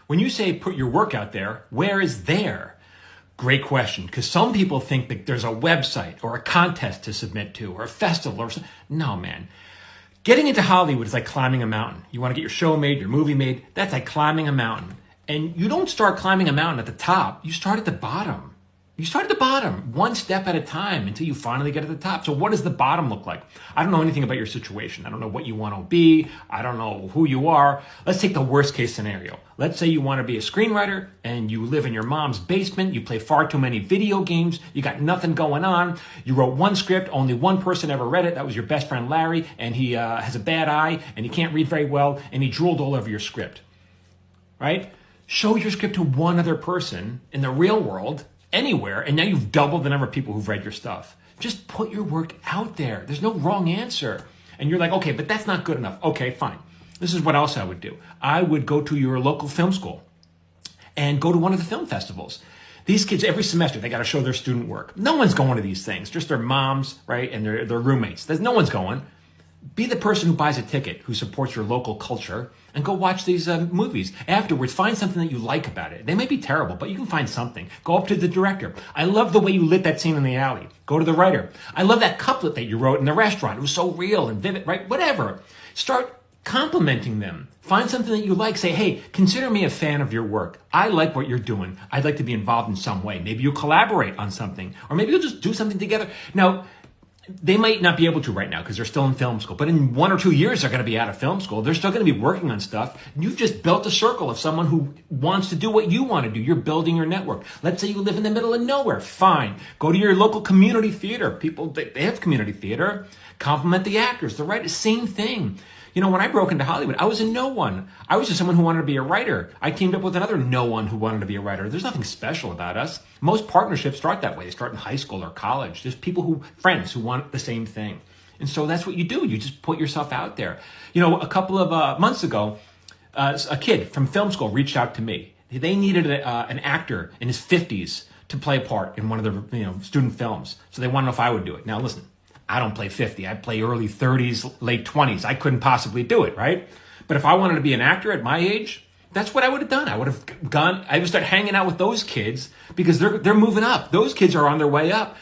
When you say put your work out there, where is there? Great question, because some people think that there's a website or a contest to submit to or a festival or something. No, man. Getting into Hollywood is like climbing a mountain. You want to get your show made, your movie made, that's like climbing a mountain. And you don't start climbing a mountain at the top, you start at the bottom. You start at the bottom, one step at a time until you finally get to the top. So what does the bottom look like? I don't know anything about your situation. I don't know what you want to be. I don't know who you are. Let's take the worst case scenario. Let's say you want to be a screenwriter and you live in your mom's basement. You play far too many video games. You got nothing going on. You wrote one script. Only one person ever read it. That was your best friend, Larry. And he has a bad eye and he can't read very well. And he drooled all over your script, right? Show your script to one other person in the real world, anywhere, and now you've doubled the number of people who've read your stuff. Just put your work out there. There's no wrong answer. And you're like, okay, but that's not good enough. Okay, fine. This is what else I would do. I would go to your local film school and go to one of the film festivals. These kids, every semester, they got to show their student work. No one's going to these things, just their moms, right, and their roommates. No one's going. Be the person who buys a ticket, who supports your local culture, and go watch these movies. Afterwards, find something that you like about it. They may be terrible, but you can find something. Go up to the director. I love the way you lit that scene in the alley. Go to the writer. I love that couplet that you wrote in the restaurant. It was so real and vivid, right? Whatever. Start complimenting them. Find something that you like. Say, hey, consider me a fan of your work. I like what you're doing. I'd like to be involved in some way. Maybe you'll collaborate on something, or maybe you'll just do something together. Now, they might not be able to right now because they're still in film school, but in 1 or 2 years, they're going to be out of film school. They're still going to be working on stuff. You've just built a circle of someone who wants to do what you want to do. You're building your network. Let's say you live in the middle of nowhere. Fine. Go to your local community theater. People, they have community theater. Compliment the actors, the writers, same thing. You know, when I broke into Hollywood, I was a no one. I was just someone who wanted to be a writer. I teamed up with another no one who wanted to be a writer. There's nothing special about us. Most partnerships start that way. They start in high school or college. There's friends who want the same thing. And so that's what you do. You just put yourself out there. You know, a couple of months ago, a kid from film school reached out to me. They needed an actor in his 50s to play a part in one of their student films. So they want to know if I would do it. Now, listen. I don't play 50. I play early 30s, late 20s. I couldn't possibly do it, right? But if I wanted to be an actor at my age, that's what I would have done. I would have gone, I would start hanging out with those kids because they're moving up. Those kids are on their way up.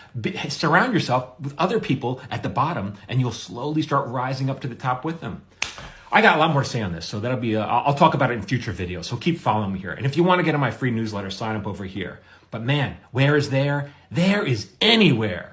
Surround yourself with other people at the bottom and you'll slowly start rising up to the top with them. I got a lot more to say on this, so that'll be, I'll talk about it in future videos. So keep following me here. And if you want to get on my free newsletter, sign up over here. But man, where is there? There is anywhere.